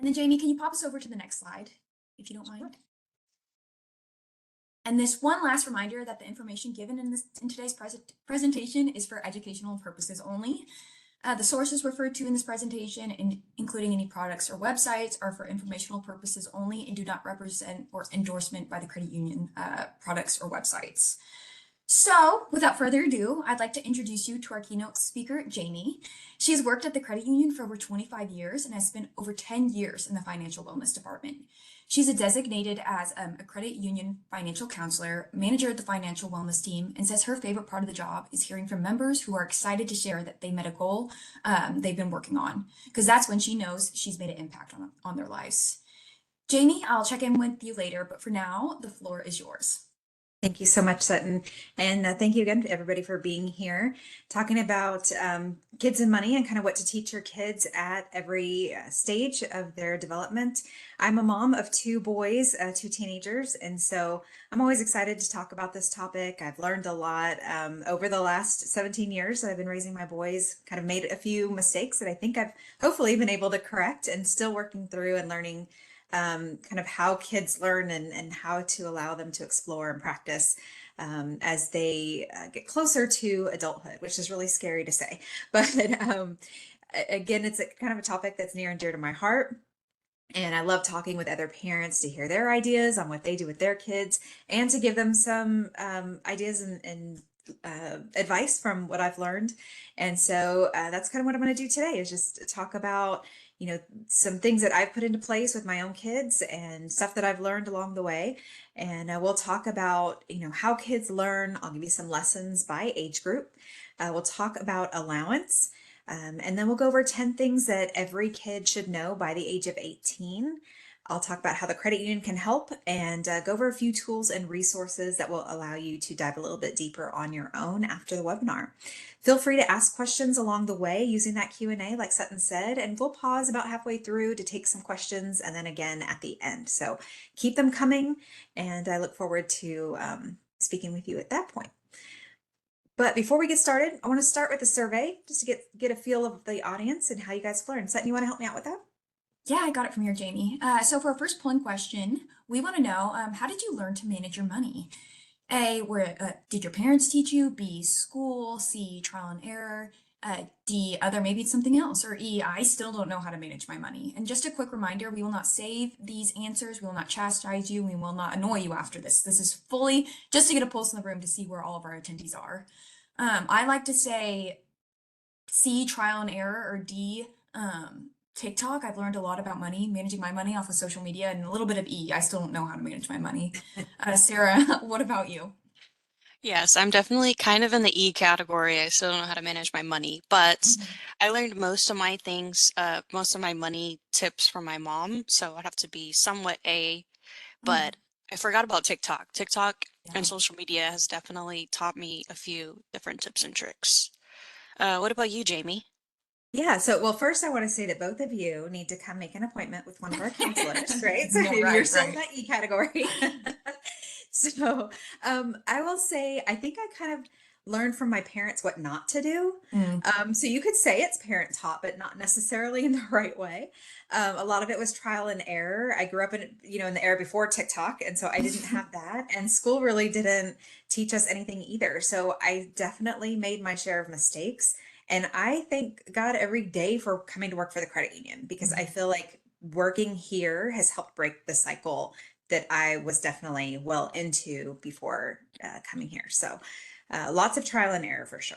And then Jamie, can you pop us over to the next slide, if you don't mind? And this one last reminder that the information given in today's presentation is for educational purposes only. The sources referred to in this presentation, including any products or websites, are for informational purposes only and do not represent or endorsement by the credit union products or websites. So without further ado, I'd like to introduce you to our keynote speaker, Jamie. She has worked at the credit union for over 25 years and has spent over 10 years in the financial wellness department. She's designated as a credit union financial counselor, manager of the financial wellness team, and says her favorite part of the job is hearing from members who are excited to share that they met a goal they've been working on, because that's when she knows she's made an impact on their lives. Jamie, I'll check in with you later, but for now, the floor is yours. Thank you so much, Sutton. And thank you again to everybody for being here, talking about kids and money and kind of what to teach your kids at every stage of their development. I'm a mom of two boys, two teenagers, and so I'm always excited to talk about this topic. I've learned a lot over the last 17 years that I've been raising my boys, kind of made a few mistakes that I think I've hopefully been able to correct and still working through and learning kind of how kids learn and how to allow them to explore and practice as they get closer to adulthood, which is really scary to say. But again, it's kind of a topic that's near and dear to my heart. And I love talking with other parents to hear their ideas on what they do with their kids and to give them some ideas and advice from what I've learned. And so that's kind of what I'm going to do today, is just talk about some things that I've put into place with my own kids and stuff that I've learned along the way. And we'll talk about, how kids learn. I'll give you some lessons by age group. We'll talk about allowance. And then we'll go over 10 things that every kid should know by the age of 18. I'll talk about how the credit union can help and go over a few tools and resources that will allow you to dive a little bit deeper on your own after the webinar. Feel free to ask questions along the way using that Q&A like Sutton said, and we'll pause about halfway through to take some questions and then again at the end. So keep them coming, and I look forward to speaking with you at that point. But before we get started, I want to start with a survey just to get a feel of the audience and how you guys have learned. Sutton, you want to help me out with that? Yeah, I got it from here, Jamie. So for our first polling question, we want to know, how did you learn to manage your money? A, did your parents teach you? B, school. C, trial and error. D, other, maybe it's something else. Or E, I still don't know how to manage my money. And just a quick reminder, we will not save these answers. We will not chastise you. We will not annoy you after this. This is fully just to get a pulse in the room to see where all of our attendees are. I like to say C, trial and error, or D, TikTok. I've learned a lot about money, managing my money off of social media, and a little bit of E. I still don't know how to manage my money. Sarah, what about you? Yes, I'm definitely kind of in the E category. I still don't know how to manage my money, but I learned most of my things, most of my money tips from my mom. So I'd have to be somewhat A, but I forgot about TikTok. TikTok and social media has definitely taught me a few different tips and tricks. What about you, Jamie? Yeah, so well, first I want to say that both of you need to come make an appointment with one of our counselors, right? So No, you're still right. in that E category. So I will say, I think I kind of learned from my parents what not to do. So you could say it's parent taught, but not necessarily in the right way. A lot of it was trial and error. I grew up in the era before TikTok, and so I didn't have that. And school really didn't teach us anything either. So I definitely made my share of mistakes. And I thank God every day for coming to work for the credit union, because I feel like working here has helped break the cycle that I was definitely well into before coming here. So lots of trial and error for sure.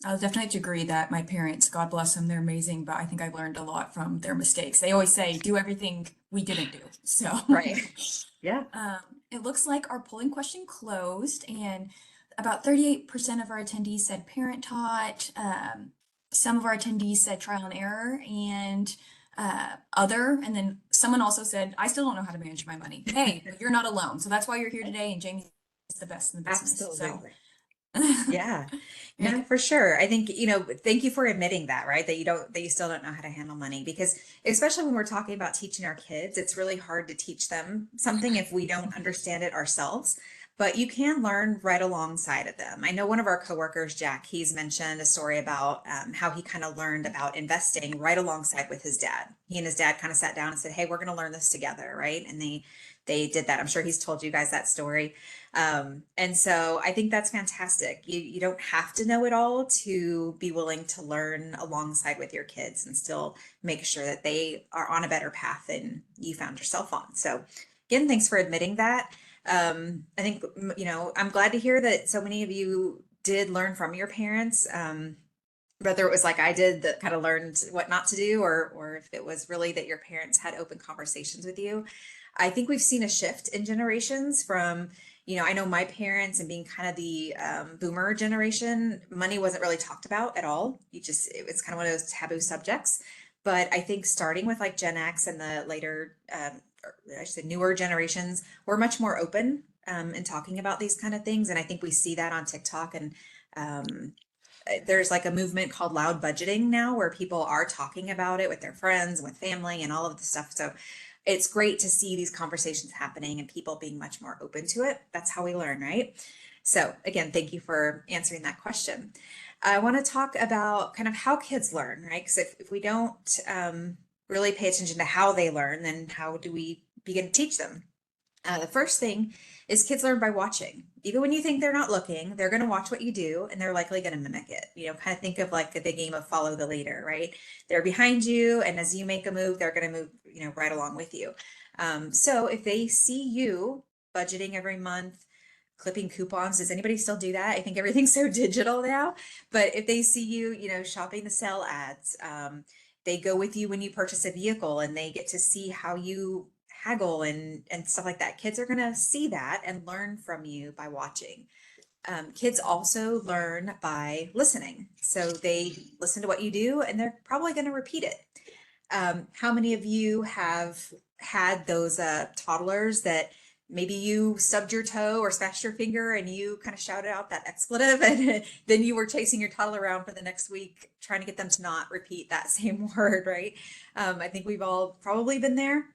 I'll definitely have to agree that my parents, God bless them, they're amazing, but I think I learned a lot from their mistakes. They always say, do everything we didn't do. So right. Yeah. It looks like our polling question closed, and about 38% of our attendees said parent taught. Some of our attendees said trial and error and other. And then someone also said, I still don't know how to manage my money. Hey, you're not alone. So that's why you're here today. And Jamie's the best in the business. Absolutely. So. Yeah, no, for sure. I think, thank you for admitting that, right? That you still don't know how to handle money, because especially when we're talking about teaching our kids, it's really hard to teach them something if we don't understand it ourselves. but you can learn right alongside of them. I know one of our coworkers, Jack, he's mentioned a story about how he kind of learned about investing right alongside with his dad. He and his dad kind of sat down and said, "Hey, we're going to learn this together," right? And they did that. I'm sure he's told you guys that story. And so I think that's fantastic. You don't have to know it all to be willing to learn alongside with your kids and still make sure that they are on a better path than you found yourself on. So again, thanks for admitting that. I think, I'm glad to hear that so many of you did learn from your parents. Whether it was like I did that kind of learned what not to do, or if it was really that your parents had open conversations with you. I think we've seen a shift in generations from, I know my parents and being kind of the boomer generation, money wasn't really talked about at all. It was kind of one of those taboo subjects. But I think starting with like Gen X and the later, or I should say newer generations, we're much more open in talking about these kind of things. And I think we see that on TikTok, and there's like a movement called loud budgeting now where people are talking about it with their friends, with family, and all of the stuff. So it's great to see these conversations happening and people being much more open to it. That's how we learn, right? So again, thank you for answering that question. I want to talk about kind of how kids learn, right? Because if we don't really pay attention to how they learn, then how do we begin to teach them? The first thing is kids learn by watching. Even when you think they're not looking, they're going to watch what you do and they're likely going to mimic it. Kind of think of like the game of follow the leader, right? They're behind you, and as you make a move, they're going to move, right along with you. So if they see you budgeting every month, clipping coupons, does anybody still do that? I think everything's so digital now. But if they see you, shopping the sale ads, they go with you when you purchase a vehicle and they get to see how you haggle and stuff like that. Kids are going to see that and learn from you by watching. Kids also learn by listening. So they listen to what you do and they're probably going to repeat it. How many of you have had those toddlers that maybe you stubbed your toe or smashed your finger and you kind of shouted out that expletive, and then you were chasing your toddler around for the next week trying to get them to not repeat that same word, right? I think we've all probably been there.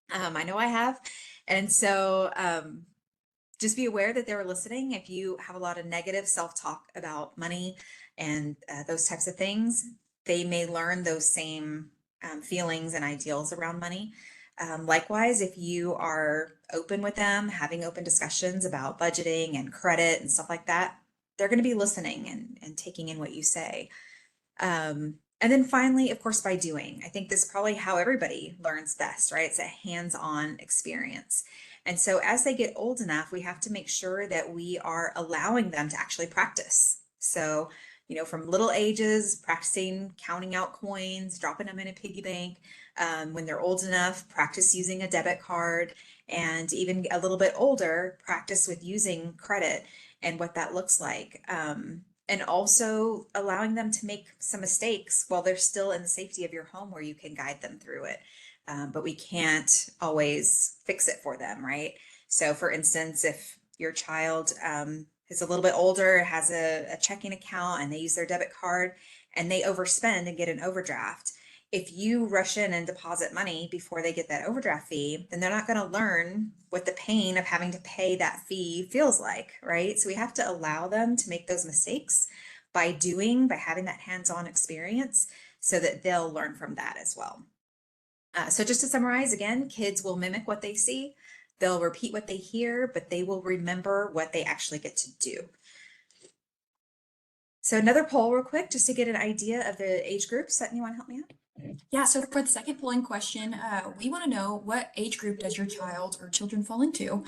I know I have. And so just be aware that they're listening. If you have a lot of negative self-talk about money and those types of things, they may learn those same feelings and ideals around money. Likewise, if you are open with them, having open discussions about budgeting and credit and stuff like that, they're going to be listening and taking in what you say. And then finally, of course, by doing. I think this is probably how everybody learns best, right? It's a hands-on experience. And so as they get old enough, we have to make sure that we are allowing them to actually practice. So, from little ages, practicing counting out coins, dropping them in a piggy bank. When they're old enough, practice using a debit card, and even a little bit older, practice with using credit and what that looks like. And also allowing them to make some mistakes while they're still in the safety of your home where you can guide them through it. But we can't always fix it for them, right? So for instance, if your child is a little bit older, has a checking account, and they use their debit card and they overspend and get an overdraft, if you rush in and deposit money before they get that overdraft fee, then they're not going to learn what the pain of having to pay that fee feels like, right? So we have to allow them to make those mistakes by having that hands-on experience so that they'll learn from that as well. So just to summarize again, kids will mimic what they see. They'll repeat what they hear, but they will remember what they actually get to do. So another poll real quick, just to get an idea of the age groups. Sutton, you want to help me out? Yeah, so for the second polling question, we want to know, what age group does your child or children fall into?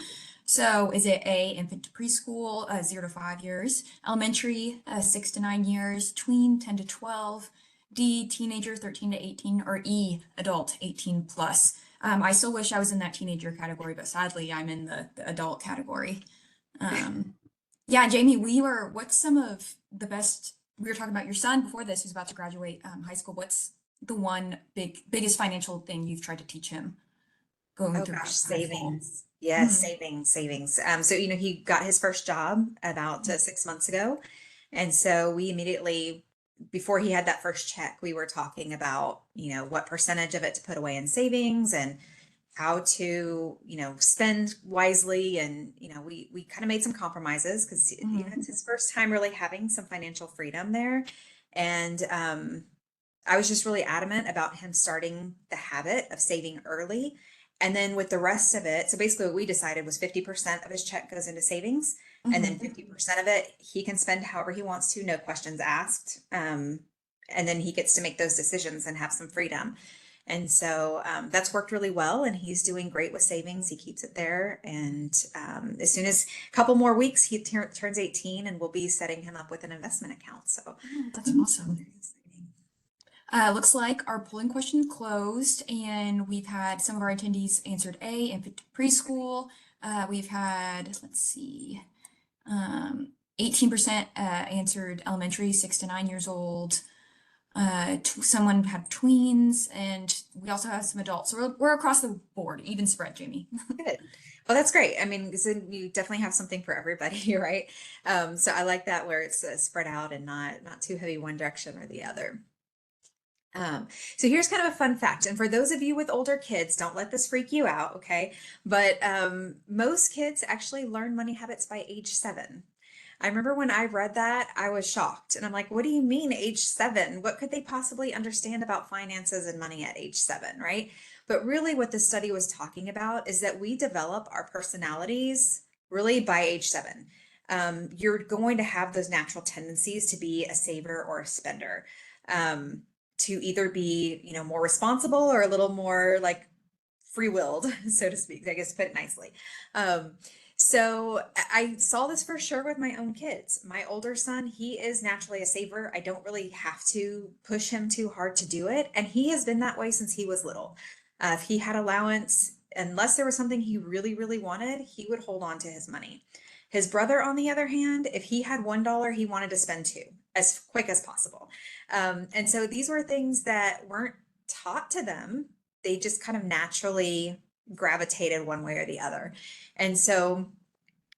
So is it A, infant to preschool, 0 to 5 years, elementary, 6 to 9 years, tween, 10 to 12, D, teenager, 13 to 18, or E, adult, 18 plus? I still wish I was in that teenager category, but sadly I'm in the adult category. Yeah, Jamie, what's some of the best, we were talking about your son before this, who's about to graduate high school. What's the one biggest financial thing you've tried to teach him going Oh through gosh, high school? savings. Yes, Mhm. savings. So, he got his first job about 6 months ago. And so we immediately, before he had that first check, we were talking about, what percentage of it to put away in savings and how to, spend wisely. And, we kind of made some compromises because it's his first time really having some financial freedom there. And I was just really adamant about him starting the habit of saving early. And then with the rest of it, so basically what we decided was 50% of his check goes into savings, and then 50% of it he can spend however he wants to, no questions asked. And then he gets to make those decisions and have some freedom. And so that's worked really well, and he's doing great with savings. He keeps it there. And as soon as a couple more weeks, he turns 18, and we'll be setting him up with an investment account. So Oh, that's awesome. Looks like our polling question closed, and we've had some of our attendees answered A, infant to preschool. We've had, let's see, 18% answered elementary, 6 to 9 years old. Someone had tweens, and we also have some adults. So we're across the board, even spread, Jamie. good. Well, that's great. I mean, because you definitely have something for everybody, right? So I like that where it's spread out and not too heavy one direction or the other. So here's kind of a fun fact. And for those of you with older kids, don't let this freak you out, okay? But most kids actually learn money habits by age 7. I remember when I read that, I was shocked. And I'm like, what do you mean age 7? What could they possibly understand about finances and money at age 7, right? But really what the study was talking about is that we develop our personalities really by age 7. You're going to have those natural tendencies to be a saver or a spender. To either be, more responsible or a little more like free-willed, so to speak, I guess, to put it nicely. So I saw this for sure with my own kids. My older son, he is naturally a saver. I don't really have to push him too hard to do it. And he has been that way since he was little. If he had allowance, unless there was something he really, really wanted, he would hold on to his money. His brother, on the other hand, if he had $1, he wanted to spend 2 as quick as possible. And so these were things that weren't taught to them. They just kind of naturally gravitated one way or the other. And so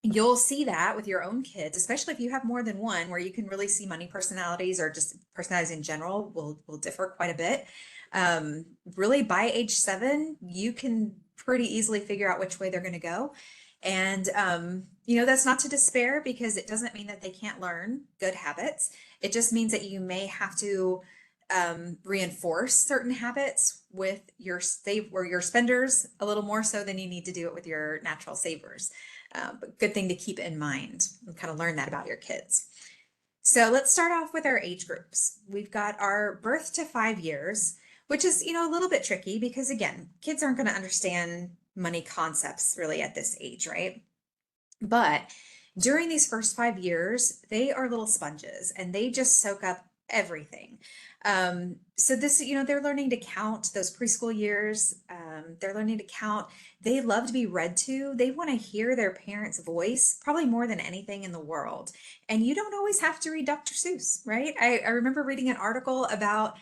you'll see that with your own kids, especially if you have more than one, where you can really see money personalities, or just personalities in general will differ quite a bit. Really by age 7, you can pretty easily figure out which way they're going to go. And, that's not to despair, because it doesn't mean that they can't learn good habits. It just means that you may have to reinforce certain habits with your your spenders a little more so than you need to do it with your natural savers. But good thing to keep in mind and kind of learn that about your kids. So let's start off with our age groups. We've got our birth to 5 years, which is, a little bit tricky because, again, kids aren't going to understand money concepts really at this age, right? But during these first 5 years, they are little sponges and they just soak up everything. So this, they're learning to count those preschool years. They're learning to count. They love to be read to. They want to hear their parents' voice, probably more than anything in the world. And you don't always have to read Dr. Seuss, right? I remember reading an article about,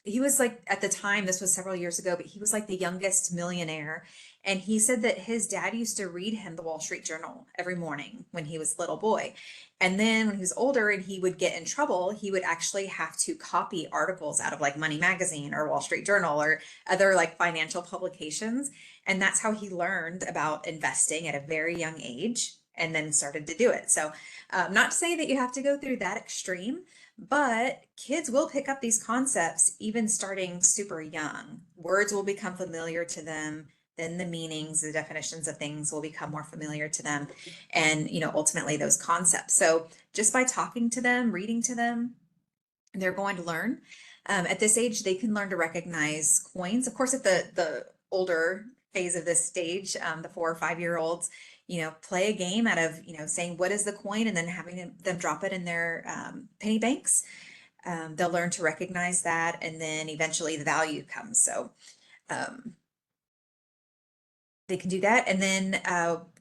he was like, at the time, this was several years ago, but he was like the youngest millionaire. And he said that his dad used to read him the Wall Street Journal every morning when he was a little boy. And then when he was older and he would get in trouble, he would actually have to copy articles out of like Money Magazine or Wall Street Journal or other like financial publications. And that's how he learned about investing at a very young age and then started to do it. So not to say that you have to go through that extreme, but kids will pick up these concepts even starting super young. Words will become familiar to them. Then the meanings, the definitions of things will become more familiar to them, and ultimately those concepts. So just by talking to them, reading to them, they're going to learn. At this age, they can learn to recognize coins. Of course, at the older phase of this stage, the 4 or 5 year olds, play a game out of saying what is the coin, and then having them drop it in their penny banks. They'll learn to recognize that, and then eventually the value comes. So they can do that. And then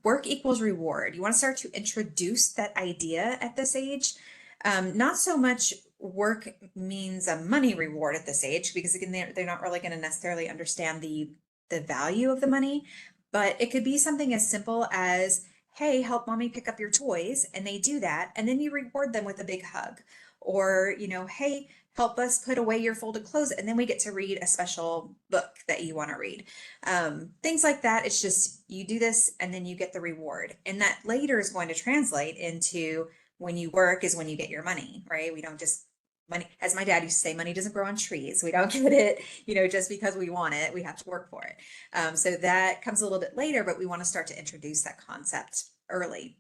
work equals reward. You want to start to introduce that idea at this age. Not so much work means a money reward at this age, because again, they're not really going to necessarily understand the value of the money, but it could be something as simple as, hey, help mommy pick up your toys. And they do that. And then you reward them with a big hug. Or, hey, help us put away your folded clothes, and then we get to read a special book that you want to read. Things like that. It's just you do this and then you get the reward. And that later is going to translate into when you work is when you get your money, right? We don't just money, as my dad used to say, money doesn't grow on trees. We don't get it, just because we want it. We have to work for it. So that comes a little bit later, but we want to start to introduce that concept early.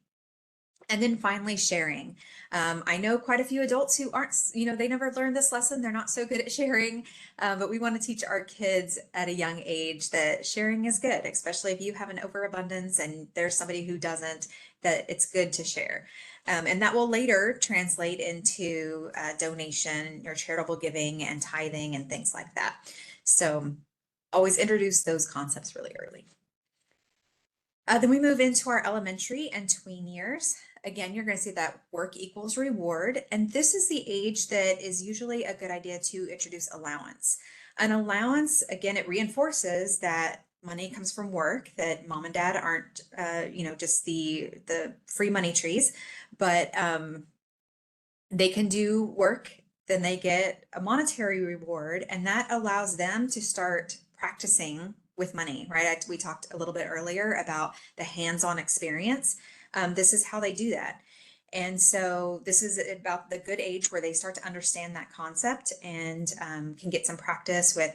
And then finally, sharing. I know quite a few adults who aren't, they never learned this lesson. They're not so good at sharing, but we want to teach our kids at a young age that sharing is good, especially if you have an overabundance and there's somebody who doesn't, that it's good to share. And that will later translate into donation or charitable giving and tithing and things like that. So always introduce those concepts really early. Then we move into our elementary and tween years. Again, you're going to see that work equals reward. And this is the age that is usually a good idea to introduce allowance. An allowance, again, it reinforces that money comes from work, that mom and dad aren't, just the free money trees, but they can do work, then they get a monetary reward, and that allows them to start practicing with money, right? We talked a little bit earlier about the hands-on experience. This is how they do that. And so this is about the good age where they start to understand that concept and can get some practice with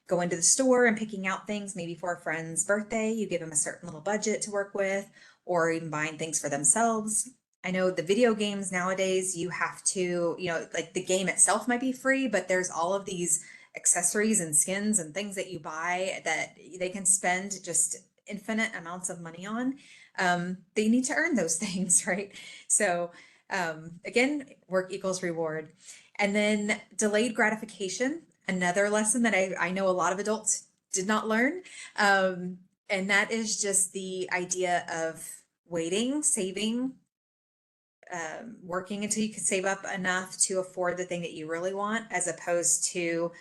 going to the store and picking out things, maybe for a friend's birthday. You give them a certain little budget to work with, or even buying things for themselves. I know the video games nowadays, you have to, like the game itself might be free, but there's all of these accessories and skins and things that you buy that they can spend just infinite amounts of money on. They need to earn those things, right? So again, work equals reward. And then delayed gratification, another lesson that I know a lot of adults did not learn. And that is just the idea of waiting, saving, working until you can save up enough to afford the thing that you really want, as opposed to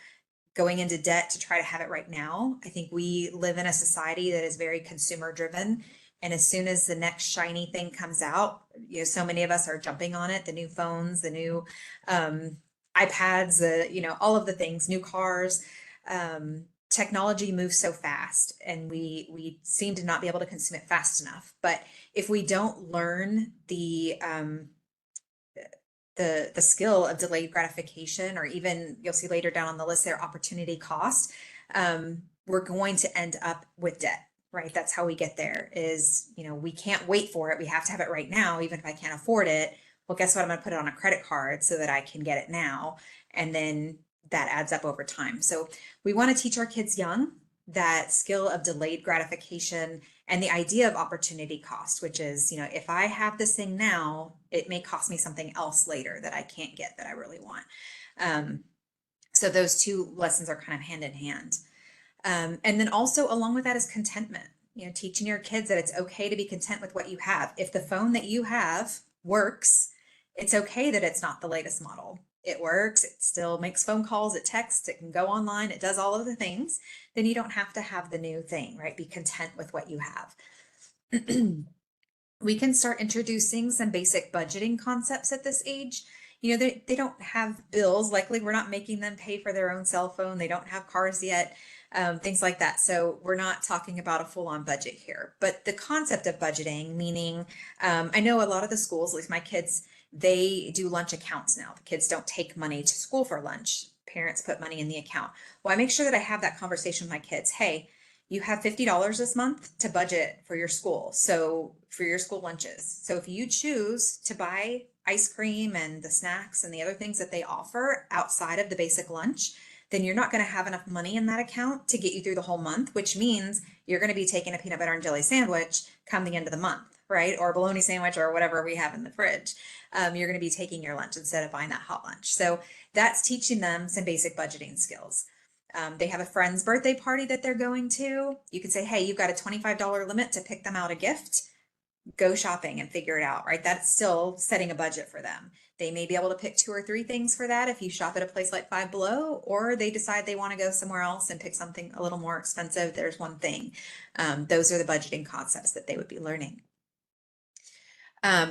going into debt to try to have it right now. I think we live in a society that is very consumer driven. And as soon as the next shiny thing comes out, so many of us are jumping on it, the new phones, the new iPads, all of the things, new cars. Technology moves so fast, and we seem to not be able to consume it fast enough. But if we don't learn the skill of delayed gratification, or even you'll see later down on the list there, opportunity cost, we're going to end up with debt, right? That's how we get there is, we can't wait for it. We have to have it right now, even if I can't afford it. Well, guess what? I'm going to put it on a credit card so that I can get it now. And then that adds up over time. So we want to teach our kids young that skill of delayed gratification and the idea of opportunity cost, which is, if I have this thing now, it may cost me something else later that I can't get that I really want. So those two lessons are kind of hand in hand. And then also along with that is contentment, teaching your kids that it's okay to be content with what you have. If the phone that you have works, it's okay that it's not the latest model. It works, it still makes phone calls, it texts, it can go online, it does all of the things. Then you don't have to have the new thing, right? Be content with what you have. We can start introducing some basic budgeting concepts at this age. They don't have bills. Likely we're not making them pay for their own cell phone. They don't have cars yet, things like that. So we're not talking about a full-on budget here. But the concept of budgeting, meaning I know a lot of the schools, at least my kids, they do lunch accounts now. The kids don't take money to school for lunch. Parents put money in the account. Well, I make sure that I have that conversation with my kids. Hey, you have $50 this month to budget for your school. So for your school lunches. So if you choose to buy ice cream and the snacks and the other things that they offer outside of the basic lunch, then you're not going to have enough money in that account to get you through the whole month, which means you're going to be taking a peanut butter and jelly sandwich come the end of the month, right? Or a bologna sandwich or whatever we have in the fridge. You're going to be taking your lunch instead of buying that hot lunch. So that's teaching them some basic budgeting skills. They have a friend's birthday party that they're going to. You could say, hey, you've got a $25 limit to pick them out a gift. Go shopping and figure it out, right? That's still setting a budget for them. They may be able to pick 2 or 3 things for that if you shop at a place like Five Below, or they decide they want to go somewhere else and pick something a little more expensive. There's one thing. Those are the budgeting concepts that they would be learning.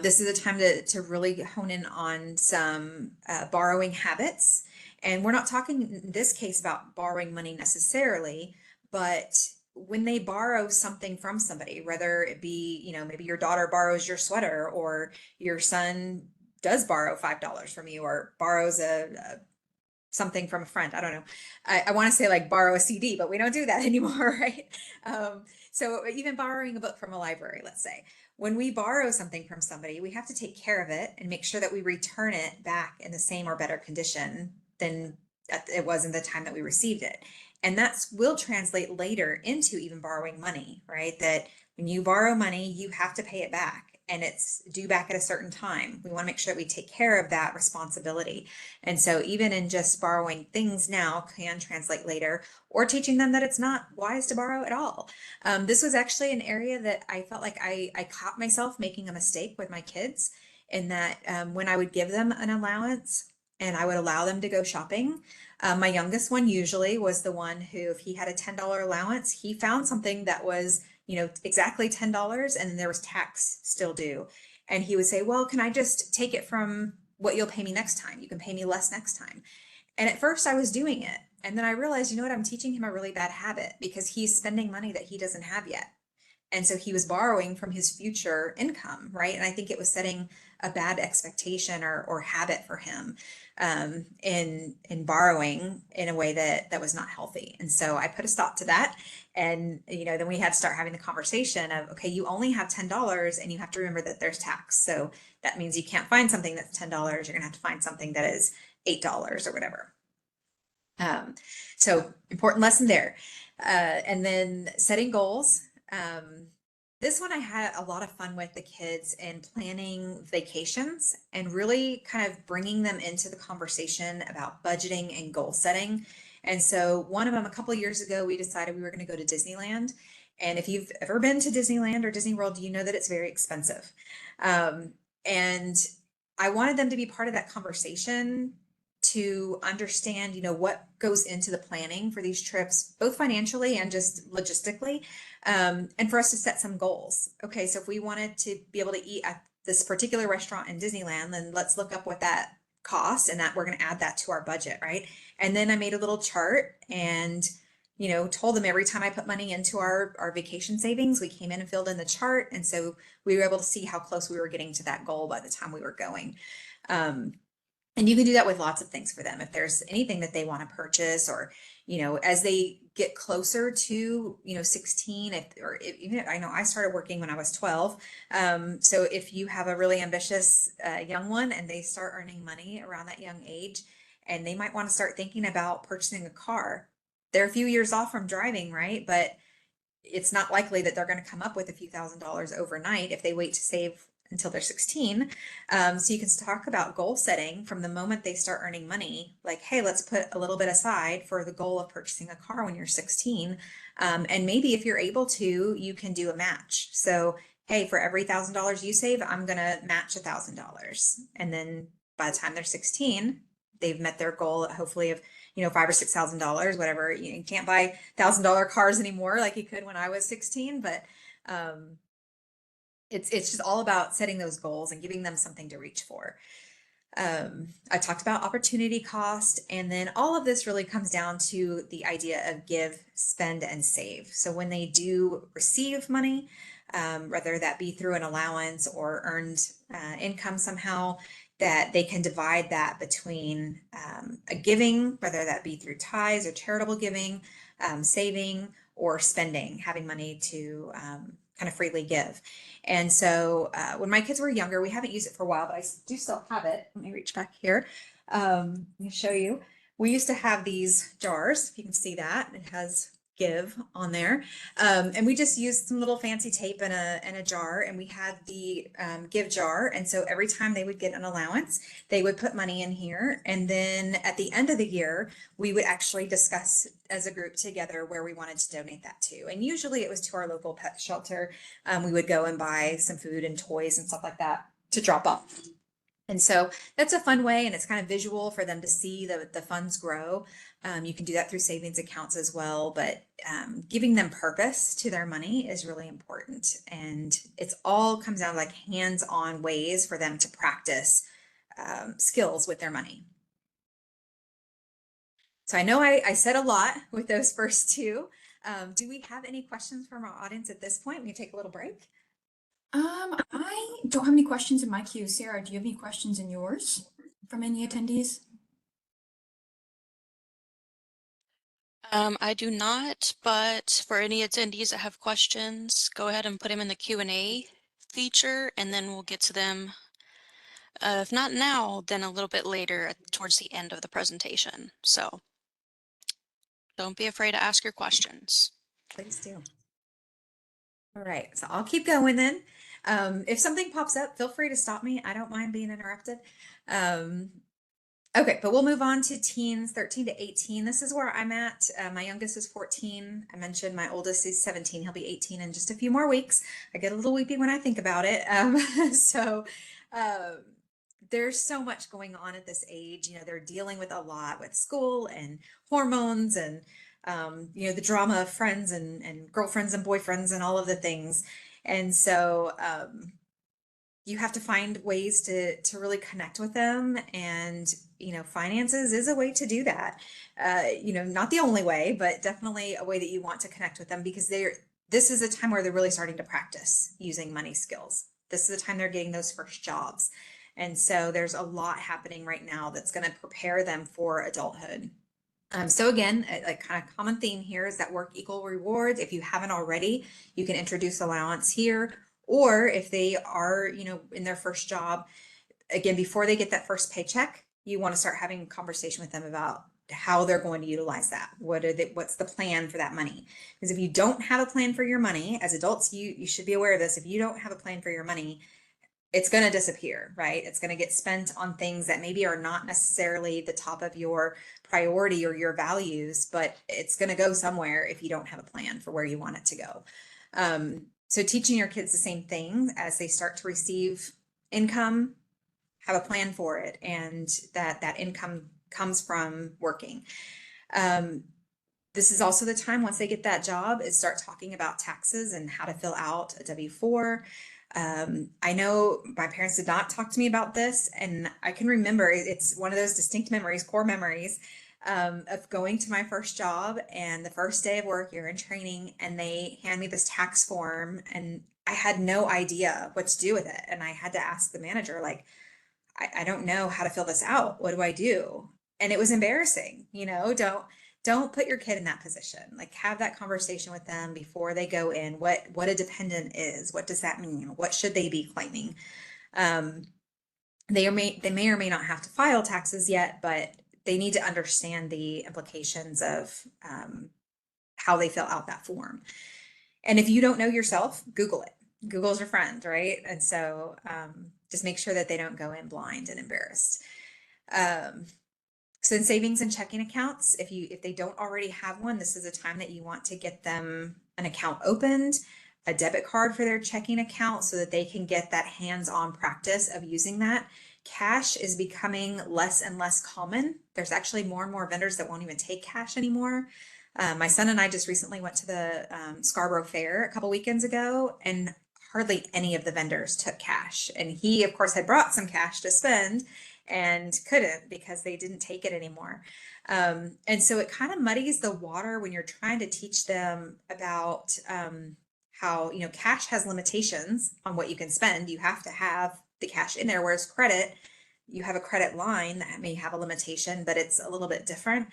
This is a time to really hone in on some borrowing habits And we're not talking in this case about borrowing money necessarily, but when they borrow something from somebody, whether it be, maybe your daughter borrows your sweater, or your son does borrow $5 from you, or borrows something from a friend. I don't know. I want to say like borrow a CD, but we don't do that anymore, right? So even borrowing a book from a library, let's say, when we borrow something from somebody, we have to take care of it and make sure that we return it back in the same or better condition than it was in the time that we received it. And that's will translate later into even borrowing money, right? That when you borrow money, you have to pay it back, and it's due back at a certain time. We want to make sure that we take care of that responsibility. And so even in just borrowing things now can translate later, or teaching them that it's not wise to borrow at all. This was actually an area that I felt like I caught myself making a mistake with my kids, in that when I would give them an allowance and I would allow them to go shopping, my youngest one usually was the one who, if he had a $10 allowance, he found something that was, exactly $10, and then there was tax still due. And he would say, well, can I just take it from what you'll pay me next time? You can pay me less next time. And at first I was doing it. And then I realized, you know what, I'm teaching him a really bad habit, because he's spending money that he doesn't have yet. And so he was borrowing from his future income, right? And I think it was setting a bad expectation or habit for him, in borrowing in a way that was not healthy. And so I put a stop to that. And then we had to start having the conversation of, okay, you only have $10, and you have to remember that there's tax. So that means you can't find something that's $10. You're gonna have to find something that is $8 or whatever. So important lesson there. And then setting goals. This one I had a lot of fun with the kids in planning vacations, and really kind of bringing them into the conversation about budgeting and goal setting. And so one of them, a couple of years ago, we decided we were going to go to Disneyland. And if you've ever been to Disneyland or Disney World, you know that it's very expensive. And I wanted them to be part of that conversation, to understand, what goes into the planning for these trips, both financially and just logistically, and for us to set some goals. Okay, so if we wanted to be able to eat at this particular restaurant in Disneyland, then let's look up what that costs, and that we're going to add that to our budget, right? And then I made a little chart, and told them every time I put money into our vacation savings, we came in and filled in the chart. And so we were able to see how close we were getting to that goal by the time we were going. And you can do that with lots of things for them. If there's anything that they want to purchase, or, as they get closer to, 16, even I know I started working when I was 12. So if you have a really ambitious young one, and they start earning money around that young age, and they might want to start thinking about purchasing a car, they're a few years off from driving, right? But it's not likely that they're going to come up with a few $1,000s overnight if they wait to save until they're 16. So you can talk about goal setting from the moment they start earning money, like, hey, let's put a little bit aside for the goal of purchasing a car when you're 16. And maybe if you're able to, you can do a match. So, hey, for every $1,000 you save, I'm going to match $1,000. And then by the time they're 16, they've met their goal, hopefully, of $5,000 or $6,000, whatever. You can't buy $1,000 cars anymore like you could when I was 16, but it's just all about setting those goals and giving them something to reach for. I talked about opportunity cost, and then all of this really comes down to the idea of give, spend, and save. So when they do receive money, whether that be through an allowance or earned income somehow, that they can divide that between a giving, whether that be through tithes or charitable giving, saving, or spending, having money to kind of freely give. And so when my kids were younger, we haven't used it for a while, but I do still have it. Let me reach back here. Let me show you. We used to have these jars, if you can see that. It has give on there. And we just used some little fancy tape in a jar, and we had the give jar. And so every time they would get an allowance, they would put money in here. And then at the end of the year, we would actually discuss as a group together where we wanted to donate that to. And usually it was to our local pet shelter. We would go and buy some food and toys and stuff like that to drop off. And so that's a fun way, and it's kind of visual for them to see the funds grow. You can do that through savings accounts as well, but giving them purpose to their money is really important. And it's all comes down to like hands-on ways for them to practice skills with their money. So I know I said a lot with those first two. Do we have any questions from our audience at this point? We can take a little break. I don't have any questions in my queue. Sarah, do you have any questions in yours from any attendees? I do not, but for any attendees that have questions, go ahead and put them in the Q&A feature, and then we'll get to them. If not now, then a little bit later towards the end of the presentation. So don't be afraid to ask your questions. Please do. All right, so I'll keep going then. If something pops up, feel free to stop me. I don't mind being interrupted. Okay, but we'll move on to teens 13 to 18. This is where I'm at. My youngest is 14. I mentioned my oldest is 17. He'll be 18 in just a few more weeks. I get a little weepy when I think about it. So there's so much going on at this age. You know, they're dealing with a lot with school and hormones and you know, the drama of friends and girlfriends and boyfriends and all of the things. And so you have to find ways to really connect with them, and you know, finances is a way to do that. You know, not the only way, but definitely a way that you want to connect with them, because this is a time where they're really starting to practice using money skills. This is the time they're getting those first jobs, and so there's a lot happening right now that's going to prepare them for adulthood. So again, a kind of common theme here is that work equal rewards. If you haven't already, you can introduce allowance here. Or if they are, you know, in their first job, again, before they get that first paycheck, you want to start having a conversation with them about how they're going to utilize that. What's the plan for that money? Because if you don't have a plan for your money, as adults, you should be aware of this. If you don't have a plan for your money, it's going to disappear, right? It's going to get spent on things that maybe are not necessarily the top of your priority or your values, but it's going to go somewhere if you don't have a plan for where you want it to go. So teaching your kids the same thing as they start to receive income, have a plan for it, and that income comes from working. This is also the time, once they get that job, is start talking about taxes and how to fill out a W-4. I know my parents did not talk to me about this, and I can remember it's one of those distinct memories, core memories, of going to my first job, and the first day of work, you're in training, and they hand me this tax form, and I had no idea what to do with it. And I had to ask the manager, like, I don't know how to fill this out. What do I do? And it was embarrassing, you know, don't put your kid in that position. Like, have that conversation with them before they go in. What a dependent is. What does that mean? What should they be claiming? They may or may not have to file taxes yet, but they need to understand the implications of how they fill out that form. And if you don't know yourself, Google it. Google's your friend, right? And so just make sure that they don't go in blind and embarrassed. So in savings and checking accounts, if they don't already have one, this is a time that you want to get them an account opened, a debit card for their checking account, so that they can get that hands-on practice of using that. Cash is becoming less and less common. There's actually more and more vendors that won't even take cash anymore. My son and I just recently went to the Scarborough Fair a couple weekends ago, and hardly any of the vendors took cash. And he, of course, had brought some cash to spend and couldn't because they didn't take it anymore. And so it kind of muddies the water when you're trying to teach them about how, you know, cash has limitations on what you can spend. You have to have the cash in there, whereas credit, you have a credit line that may have a limitation, but it's a little bit different.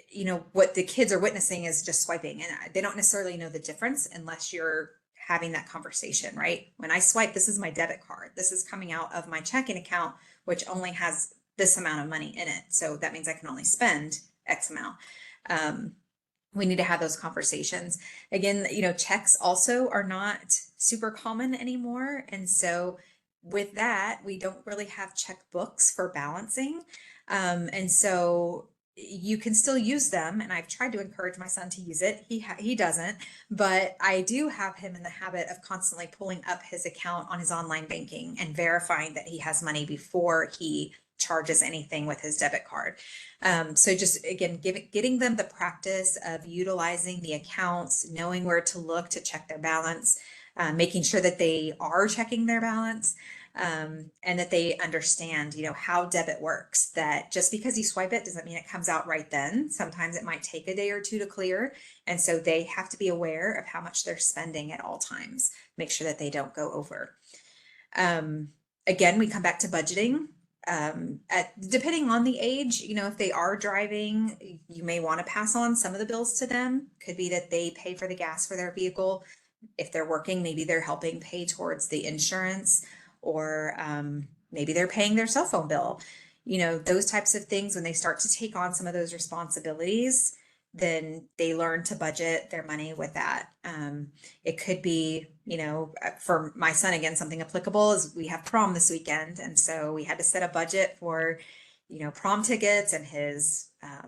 You know, what the kids are witnessing is just swiping, and they don't necessarily know the difference unless you're having that conversation, right? When I swipe, this is my debit card. This is coming out of my checking account, which only has this amount of money in it. So that means I can only spend X amount. We need to have those conversations. Again, you know, checks also are not super common anymore. And so with that, we don't really have checkbooks for balancing. And so you can still use them, and I've tried to encourage my son to use it. He doesn't, but I do have him in the habit of constantly pulling up his account on his online banking and verifying that he has money before he charges anything with his debit card. So just again, getting them the practice of utilizing the accounts, knowing where to look to check their balance, making sure that they are checking their balance. and that they understand, how debit works, that just because you swipe it doesn't mean it comes out right then. Sometimes it might take a day or two to clear. And so they have to be aware of how much they're spending at all times, make sure that they don't go over. Again, we come back to budgeting. Depending on the age, if they are driving, you may want to pass on some of the bills to them. Could be that they pay for the gas for their vehicle. If they're working, maybe they're helping pay towards the insurance, or maybe they're paying their cell phone bill. Those types of things, when they start to take on some of those responsibilities, then they learn to budget their money with that. It could be, for my son, again, something applicable is we have prom this weekend. And so we had to set a budget for, prom tickets and his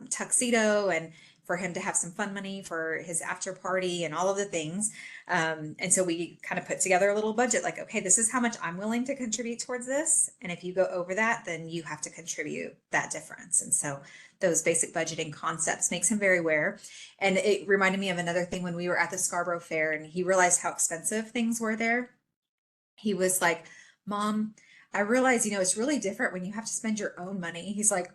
tuxedo, and for him to have some fun money for his after party and all of the things. And so we kind of put together a little budget, like, okay, this is how much I'm willing to contribute towards this. And if you go over that, then you have to contribute that difference. And so those basic budgeting concepts makes him very aware. And it reminded me of another thing when we were at the Scarborough Fair and he realized how expensive things were there. He was like, Mom, I realize, it's really different when you have to spend your own money. He's like,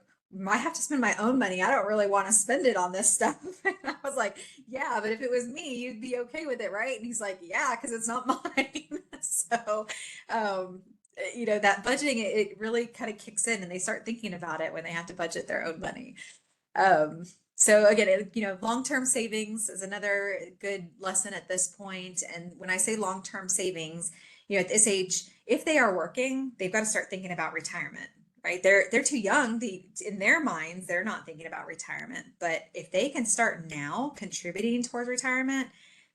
I have to spend my own money. I don't really want to spend it on this stuff. And I was like, yeah, but if it was me, you'd be okay with it, right? And he's like, yeah, because it's not mine. So, that budgeting, it really kind of kicks in and they start thinking about it when they have to budget their own money. So again, long-term savings is another good lesson at this point. And when I say long-term savings, at this age, if they are working, they've got to start thinking about retirement, right? They're too young. In their minds, they're not thinking about retirement. But if they can start now contributing towards retirement,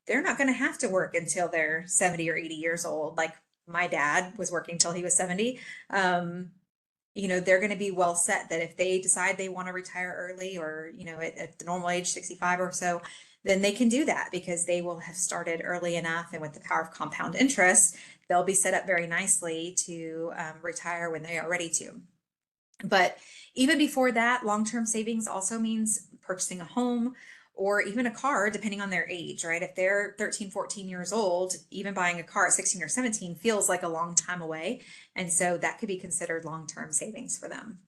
they're not going to have to work until they're 70 or 80 years old. Like my dad was working till he was 70. They're going to be well set that if they decide they want to retire early, or, at the normal age, 65 or so, then they can do that because they will have started early enough. And with the power of compound interest, they'll be set up very nicely to retire when they are ready to. But even before that, long-term savings also means purchasing a home or even a car, depending on their age, right? If they're 13, 14 years old, even buying a car at 16 or 17 feels like a long time away. And so that could be considered long-term savings for them.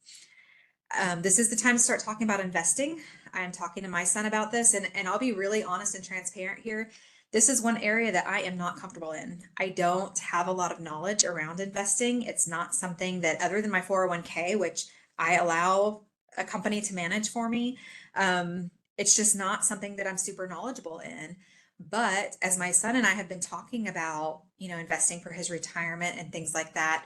This is the time to start talking about investing. I'm talking to my son about this, and I'll be really honest and transparent here. This is one area that I am not comfortable in. I don't have a lot of knowledge around investing. It's not something that, other than my 401k, which I allow a company to manage for me, it's just not something that I'm super knowledgeable in. But as my son and I have been talking about, investing for his retirement and things like that,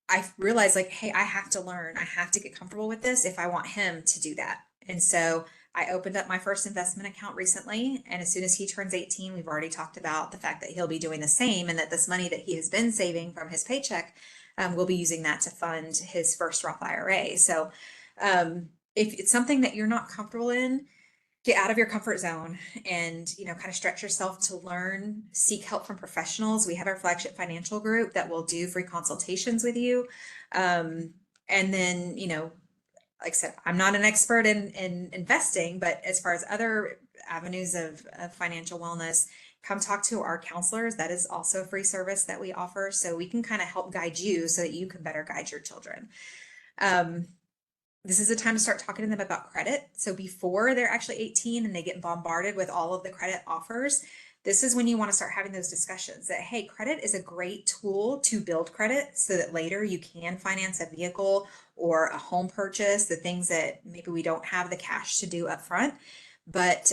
I realized like, hey, I have to learn. I have to get comfortable with this if I want him to do that. And so I opened up my first investment account recently. And as soon as he turns 18, we've already talked about the fact that he'll be doing the same, and that this money that he has been saving from his paycheck, we'll be using that to fund his first Roth IRA. So if it's something that you're not comfortable in, get out of your comfort zone and, kind of stretch yourself to learn, seek help from professionals. We have our flagship financial group that will do free consultations with you. And then, like I said, I'm not an expert in investing, but as far as other avenues of financial wellness, come talk to our counselors. That is also a free service that we offer. So we can kind of help guide you so that you can better guide your children. This is a time to start talking to them about credit. So before they're actually 18 and they get bombarded with all of the credit offers, this is when you want to start having those discussions that, hey, credit is a great tool to build credit so that later you can finance a vehicle or a home purchase, the things that maybe we don't have the cash to do up front. But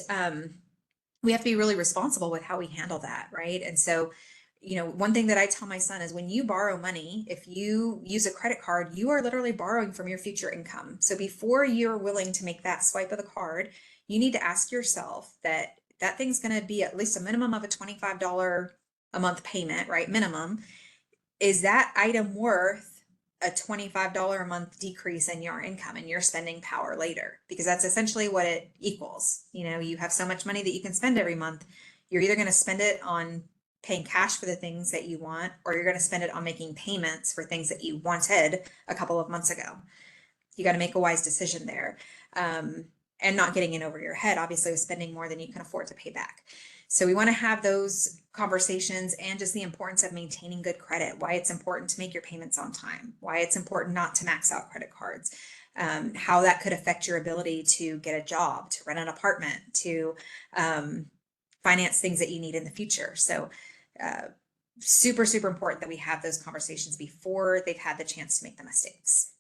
we have to be really responsible with how we handle that, right? And so one thing that I tell my son is when you borrow money, if you use a credit card, you are literally borrowing from your future income. So before you're willing to make that swipe of the card, you need to ask yourself that thing's going to be at least a minimum of a $25 a month payment, right? Minimum. Is that item worth a $25 a month decrease in your income and your spending power later? Because that's essentially what it equals. You have so much money that you can spend every month. You're either going to spend it on paying cash for the things that you want, or you're going to spend it on making payments for things that you wanted a couple of months ago. You got to make a wise decision there, and not getting in over your head, obviously, with spending more than you can afford to pay back. So we want to have those conversations and just the importance of maintaining good credit, why it's important to make your payments on time, why it's important not to max out credit cards, how that could affect your ability to get a job, to rent an apartment, to finance things that you need in the future. So super, super important that we have those conversations before they've had the chance to make the mistakes.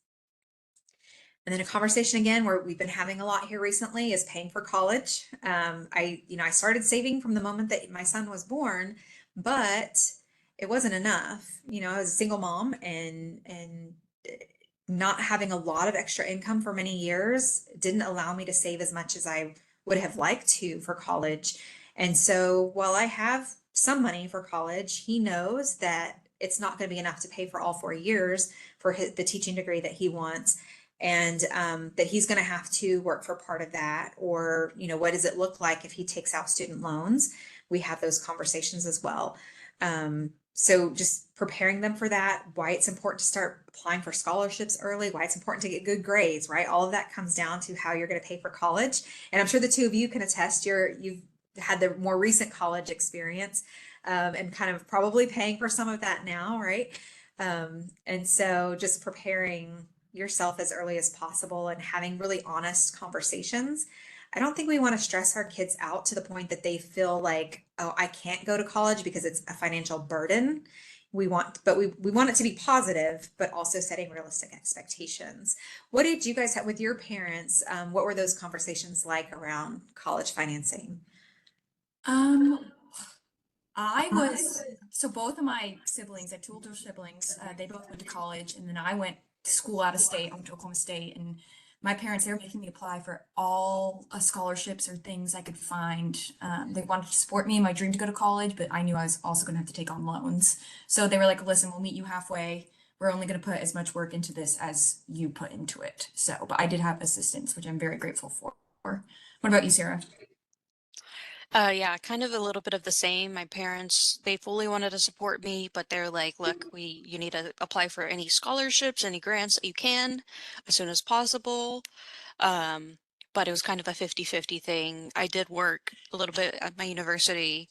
And then a conversation again where we've been having a lot here recently is paying for college. I started saving from the moment that my son was born, but it wasn't enough. I was a single mom and not having a lot of extra income for many years didn't allow me to save as much as I would have liked to for college. And so while I have some money for college, he knows that it's not going to be enough to pay for all 4 years for the teaching degree that he wants, and that he's going to have to work for part of that. Or, what does it look like if he takes out student loans? We have those conversations as well. So just preparing them for that, why it's important to start applying for scholarships early, why it's important to get good grades, right? All of that comes down to how you're going to pay for college. And I'm sure the two of you can attest, you've had the more recent college experience, and kind of probably paying for some of that now, right? And so just preparing yourself as early as possible and having really honest conversations. I don't think we want to stress our kids out to the point that they feel like, oh, I can't go to college because it's a financial burden. We want it to be positive, but also setting realistic expectations. What did you guys have with your parents? What were those conversations like around college financing? So both of my siblings, I have two older siblings, they both went to college, and then I went to school out of state. I went to Oklahoma State, and my parents, they were making me apply for all scholarships or things I could find. They wanted to support me in my dream to go to college, but I knew I was also going to have to take on loans. So they were like, listen, we'll meet you halfway. We're only going to put as much work into this as you put into it. So, but I did have assistance, which I'm very grateful for. What about you, Sarah? Yeah, kind of a little bit of the same. My parents, they fully wanted to support me, but they're like, look, you need to apply for any scholarships, any grants that you can as soon as possible. Um, but it was kind of a 50-50 thing. I did work a little bit at my university,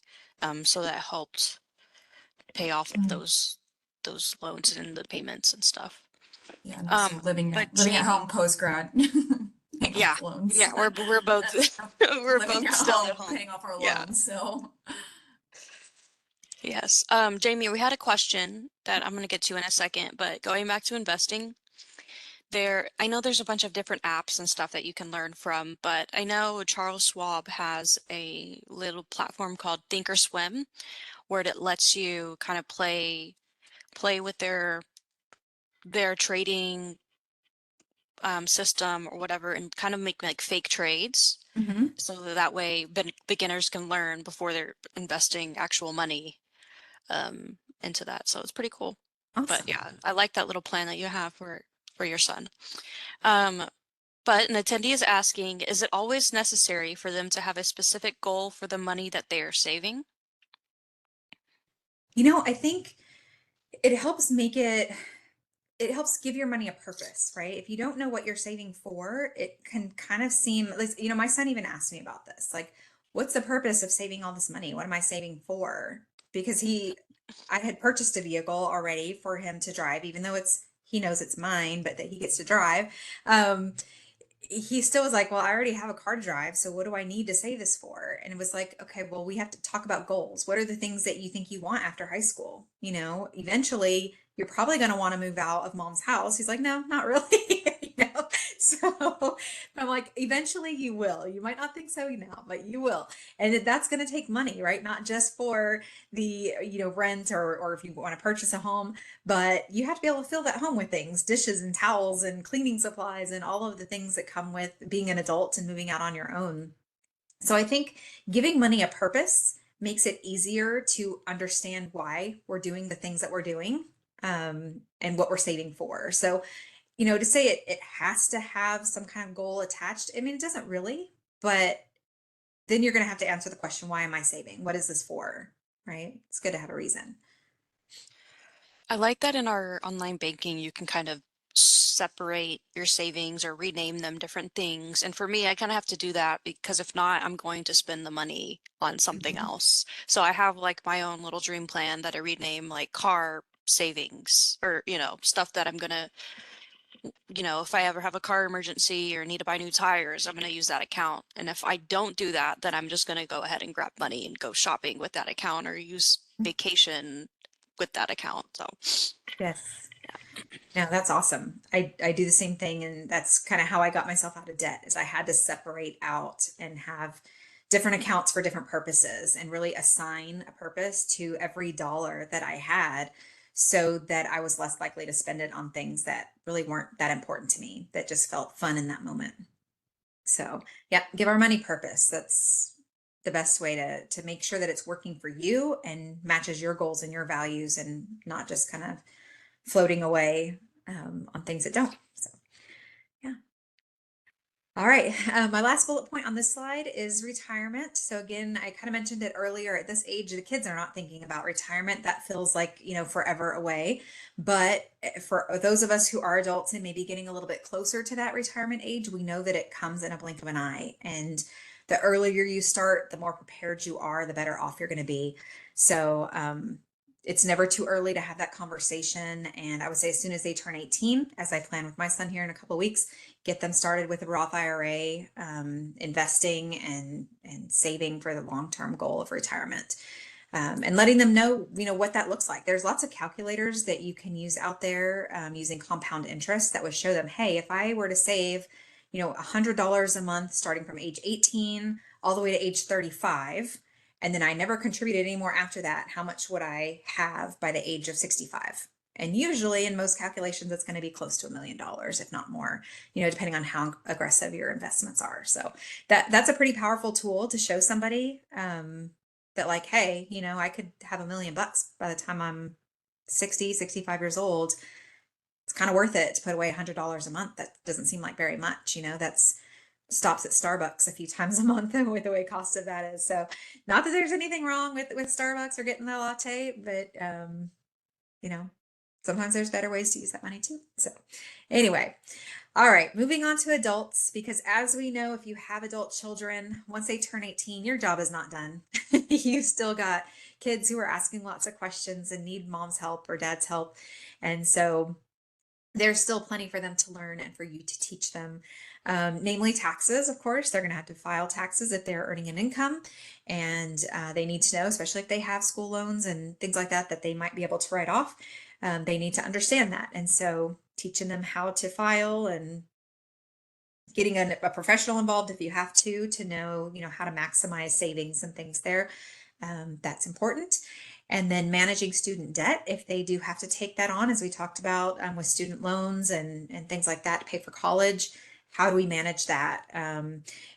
so that helped pay off Mm, those loans and the payments and stuff. yeah, and also Um, living but at home Jamie, post grad, paying yeah, off loans. yeah, we're both That's we're living both at still at home, home. paying off our Yeah. loans. So, Yes. Jamie, we had a question that I'm going to get to in a second, but going back to investing, I know there's a bunch of different apps and stuff that you can learn from, but I know Charles Schwab has a little platform called Thinkorswim where it lets you kind of play with their trading system or whatever and kind of make like fake trades. mhm. So that way beginners can learn before they're investing actual money into that. So it's pretty cool. But Awesome. yeah, I like that little plan that you have for your son. Um, but an attendee is asking, is it always necessary for them to have a specific goal for the money that they are saving? I think it helps it helps give your money a purpose, right? If you don't know what you're saving for, it can kind of seem like, my son even asked me about this. Like, what's the purpose of saving all this money? What am I saving for? Because I had purchased a vehicle already for him to drive, even though he knows it's mine, but that he gets to drive. Um, he still was like, well, I already have a car to drive, so what do I need to save this for? And it was like, okay, well, we have to talk about goals. What are the things that you think you want after high school? Eventually you're probably going to want to move out of mom's house. He's like, no, not really. So I'm like, eventually you will. You might not think so now, but you will. And that's going to take money, right? Not just for the, rent, or if you want to purchase a home, but you have to be able to fill that home with things, dishes and towels and cleaning supplies and all of the things that come with being an adult and moving out on your own. So I think giving money a purpose makes it easier to understand why we're doing the things that we're doing, and what we're saving for. So, to say it has to have some kind of goal attached, I mean, it doesn't really, but then you're going to have to answer the question, why am I saving? What is this for? Right? It's good to have a reason. I like that in our online banking, you can kind of separate your savings or rename them different things. And for me, I kind of have to do that because if not, I'm going to spend the money on something Mhm. else. So I have like my own little dream plan that I rename like car savings or, stuff that I'm gonna, if I ever have a car emergency or need to buy new tires, I'm going to use that account. And if I don't do that, then I'm just going to go ahead and grab money and go shopping with that account or use vacation with that account. So, Yes. No, that's awesome. I do the same thing, and that's kind of how I got myself out of debt is I had to separate out and have different accounts for different purposes and really assign a purpose to every dollar that I had so that I was less likely to spend it on things that really weren't that important to me, that just felt fun in that moment. So, yeah, give our money purpose. That's the best way to make sure that it's working for you and matches your goals and your values and not just kind of floating away on things that don't. So, yeah. All right. My last bullet point on this slide is retirement. So again, I kind of mentioned it earlier. At this age, the kids are not thinking about retirement. That feels like, forever away. But for those of us who are adults and maybe getting a little bit closer to that retirement age, we know that it comes in a blink of an eye. And the earlier you start, the more prepared you are, the better off you're going to be. So, it's never too early to have that conversation. And I would say as soon as they turn 18, as I plan with my son here in a couple of weeks, get them started with a Roth IRA, investing and saving for the long-term goal of retirement. And letting them know, what that looks like. There's lots of calculators that you can use out there using compound interest that would show them, hey, if I were to save, $100 a month starting from age 18 all the way to age 35, and then I never contributed any more after that, how much would I have by the age of 65? And usually in most calculations, it's going to be close to $1 million, if not more, depending on how aggressive your investments are. So that's a pretty powerful tool to show somebody that like, hey, I could have $1 million by the time I'm 60, 65 years old. It's kind of worth it to put away $100 a month. That doesn't seem like very much, that's stops at Starbucks a few times a month and with the way cost of that is. So not that there's anything wrong with Starbucks or getting the latte, but you know, sometimes there's better ways to use that money too. So anyway, all right, moving on to adults, because as we know, if you have adult children, once they turn 18, your job is not done. You've still got kids who are asking lots of questions and need mom's help or dad's help. And so there's still plenty for them to learn and for you to teach them, namely taxes. Of course, they're going to have to file taxes if they're earning an income, and they need to know, especially if they have school loans and things like that, that they might be able to write off. They need to understand that. And so teaching them how to file and getting a professional involved if you have to know, how to maximize savings and things there. That's important. And then managing student debt, if they do have to take that on, as we talked about with student loans and things like that to pay for college. How do we manage that?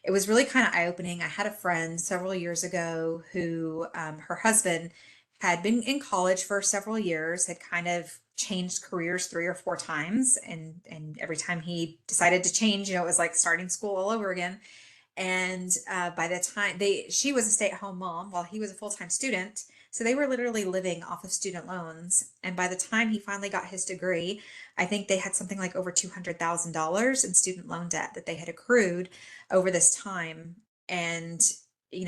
It was really kind of eye-opening. I had a friend several years ago who her husband had been in college for several years, had kind of changed careers 3 or 4 times, and every time he decided to change, it was like starting school all over again. And by the time she was a stay-at-home mom while he was a full-time student. So they were literally living off of student loans. And by the time he finally got his degree, I think they had something like over $200,000 in student loan debt that they had accrued over this time. And, you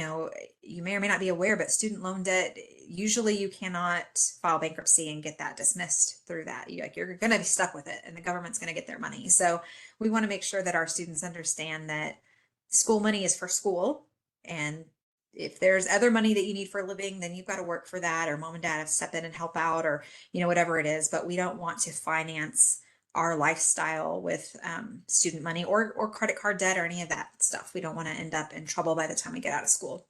may or may not be aware, but student loan debt, usually you cannot file bankruptcy and get that dismissed through that. You're going to be stuck with it and the government's going to get their money. So we want to make sure that our students understand that school money is for school, and if there's other money that you need for a living, then you've got to work for that, or mom and dad have to step in and help out, or whatever it is. But we don't want to finance our lifestyle with student money or credit card debt or any of that stuff. We don't want to end up in trouble by the time we get out of school.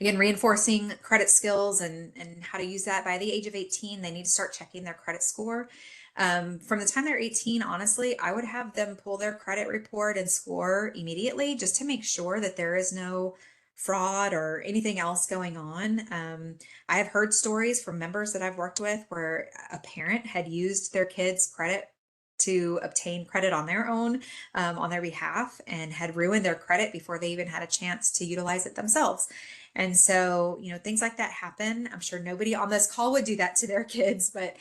Again, reinforcing credit skills and how to use that. By the age of 18, they need to start checking their credit score. From the time they're 18, honestly, I would have them pull their credit report and score immediately just to make sure that there is no fraud or anything else going on. I have heard stories from members that I've worked with where a parent had used their kid's credit to obtain credit on their own, on their behalf, and had ruined their credit before they even had a chance to utilize it themselves. And so, things like that happen. I'm sure nobody on this call would do that to their kids, but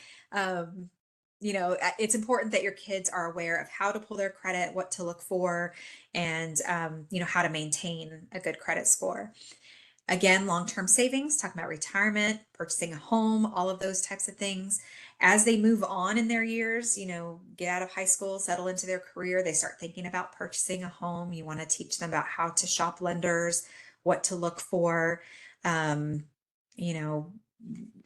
it's important that your kids are aware of how to pull their credit, what to look for, and, how to maintain a good credit score. Again, long-term savings, talking about retirement, purchasing a home, all of those types of things. As they move on in their years, get out of high school, settle into their career, they start thinking about purchasing a home. You want to teach them about how to shop lenders, what to look for, um, you know,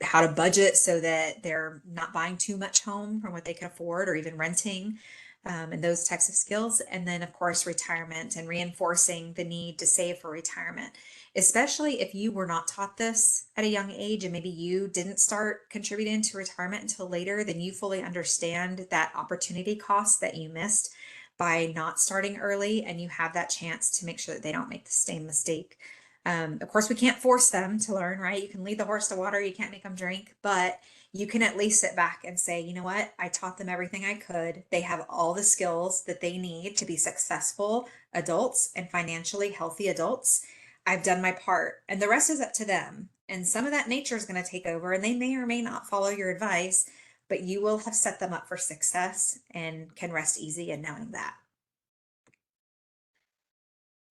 how to budget so that they're not buying too much home from what they can afford or even renting, and those types of skills. And then, of course, retirement and reinforcing the need to save for retirement, especially if you were not taught this at a young age and maybe you didn't start contributing to retirement until later, then you fully understand that opportunity cost that you missed by not starting early, and you have that chance to make sure that they don't make the same mistake. Of course, we can't force them to learn, right? You can lead the horse to water, you can't make them drink, but you can at least sit back and say, you know what? I taught them everything I could. They have all the skills that they need to be successful adults and financially healthy adults. I've done my part, and the rest is up to them. And some of that nature is going to take over, and they may or may not follow your advice, but you will have set them up for success and can rest easy in knowing that.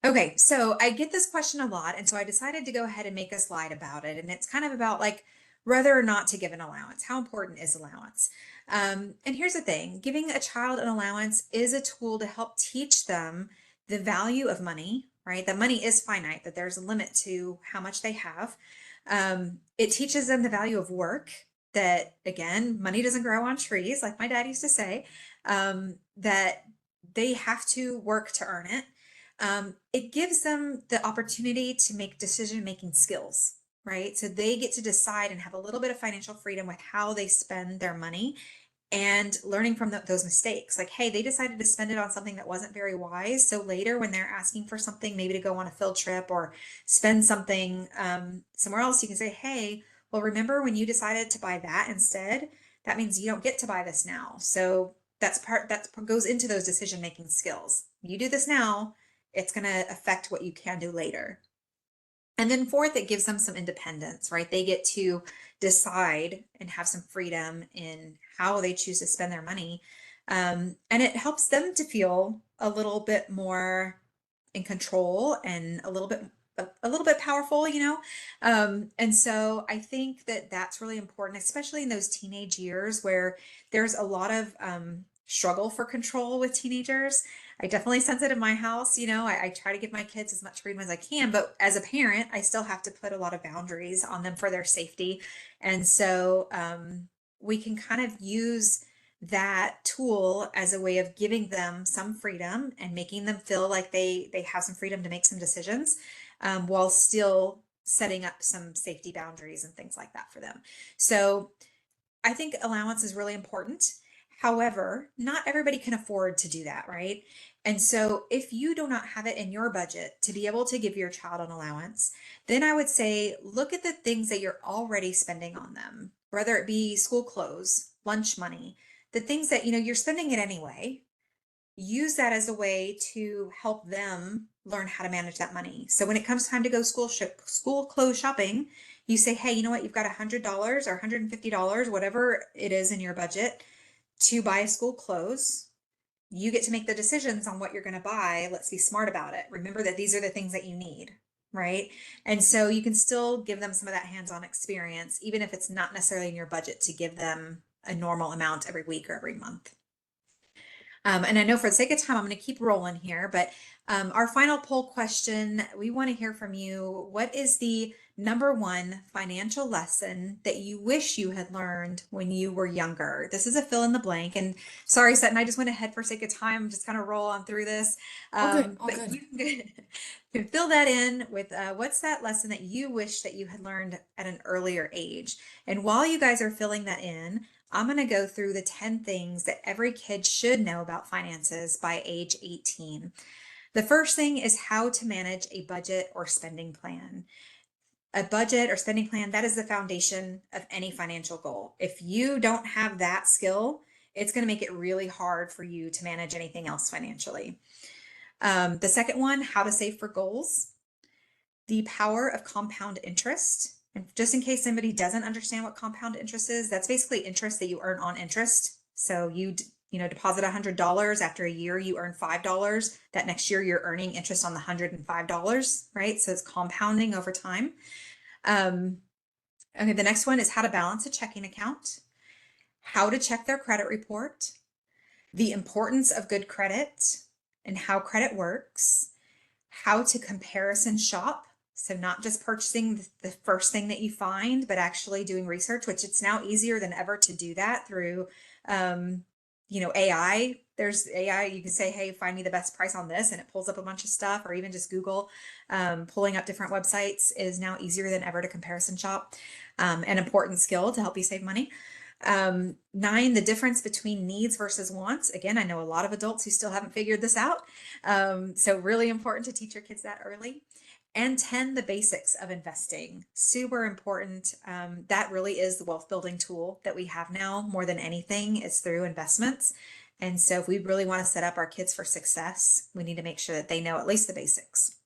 Okay, so I get this question a lot, and so I decided to go ahead and make a slide about it. And it's kind of about like whether or not to give an allowance. How important is allowance? And here's the thing, giving a child an allowance is a tool to help teach them the value of money, right? That money is finite, that there's a limit to how much they have. It teaches them the value of work, that again, money doesn't grow on trees, like my dad used to say, that they have to work to earn it. It gives them the opportunity to make decision-making skills, right? So they get to decide and have a little bit of financial freedom with how they spend their money, and learning from those mistakes. Like, hey, they decided to spend it on something that wasn't very wise. So later when they're asking for something, maybe to go on a field trip or spend something somewhere else, you can say, hey, well, remember when you decided to buy that instead? That means you don't get to buy this now. So that goes into those decision-making skills. You do this now, it's going to affect what you can do later. And then fourth, it gives them some independence, right? They get to decide and have some freedom in how they choose to spend their money. And it helps them to feel a little bit more in control and a little bit powerful, and so I think that that's really important, especially in those teenage years where there's a lot of struggle for control with teenagers. I definitely sense it in my house. I try to give my kids as much freedom as I can, but as a parent, I still have to put a lot of boundaries on them for their safety. And so we can kind of use that tool as a way of giving them some freedom and making them feel like they have some freedom to make some decisions, while still setting up some safety boundaries and things like that for them. So I think allowance is really important. However, not everybody can afford to do that, right? And so if you do not have it in your budget to be able to give your child an allowance, then I would say look at the things that you're already spending on them, whether it be school clothes, lunch money, the things that you're spending it anyway. Use that as a way to help them learn how to manage that money. So when it comes time to go school clothes shopping, you say, hey, you know what? You've got $100 or $150, whatever it is in your budget, to buy school clothes. You get to make the decisions on what you're going to buy. Let's be smart about it. Remember that these are the things that you need, right? And so you can still give them some of that hands-on experience, even if it's not necessarily in your budget to give them a normal amount every week or every month. And I know for the sake of time, I'm going to keep rolling here, but our final poll question, we want to hear from you. What is the number one financial lesson that you wish you had learned when you were younger? This is a fill in the blank. And sorry, Sutton, I just went ahead for sake of time, just kind of roll on through this. All But good. you can fill that in with what's that lesson that you wish that you had learned at an earlier age? And while you guys are filling that in, I'm going to go through the 10 things that every kid should know about finances by age 18. The first thing is how to manage a budget or spending plan. A budget or spending plan, that is the foundation of any financial goal. If you don't have that skill, it's going to make it really hard for you to manage anything else financially. The second one, how to save for goals. The power of compound interest. And just in case somebody doesn't understand what compound interest is, that's basically interest that you earn on interest So deposit $100. After a year, you earn $5. That next year, you're earning interest on the $105, right? So it's compounding over time. Okay, the next one is how to balance a checking account, how to check their credit report, the importance of good credit and how credit works, how to comparison shop. So not just purchasing the first thing that you find, but actually doing research, which it's now easier than ever to do that through, AI. There's AI, you can say, hey, find me the best price on this, and it pulls up a bunch of stuff, or even just Google pulling up different websites is now easier than ever to comparison shop. An important skill to help you save money. 9, the difference between needs versus wants. Again, I know a lot of adults who still haven't figured this out. So really important to teach your kids that early. And 10, the basics of investing. Super important. That really is the wealth building tool that we have now more than anything. It's through investments. And so if we really want to set up our kids for success, we need to make sure that they know at least the basics.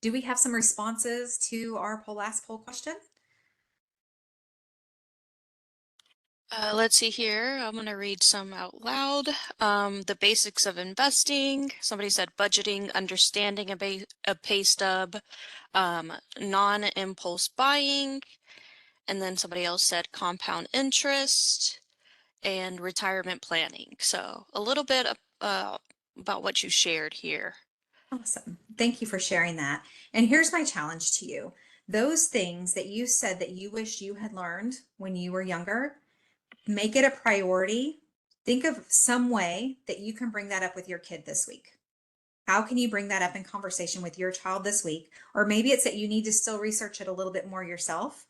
Do we have some responses to our last poll question? Let's see here. I'm going to read some out loud. The basics of investing. Somebody said budgeting, understanding a pay stub, non-impulse buying. And then somebody else said compound interest and retirement planning. So a little bit about what you shared here. Awesome. Thank you for sharing that. And here's my challenge to you. Those things that you said that you wish you had learned when you were younger, make it a priority. Think of some way that you can bring that up with your kid this week. How can you bring that up in conversation with your child this week? Or maybe it's that you need to still research it a little bit more yourself,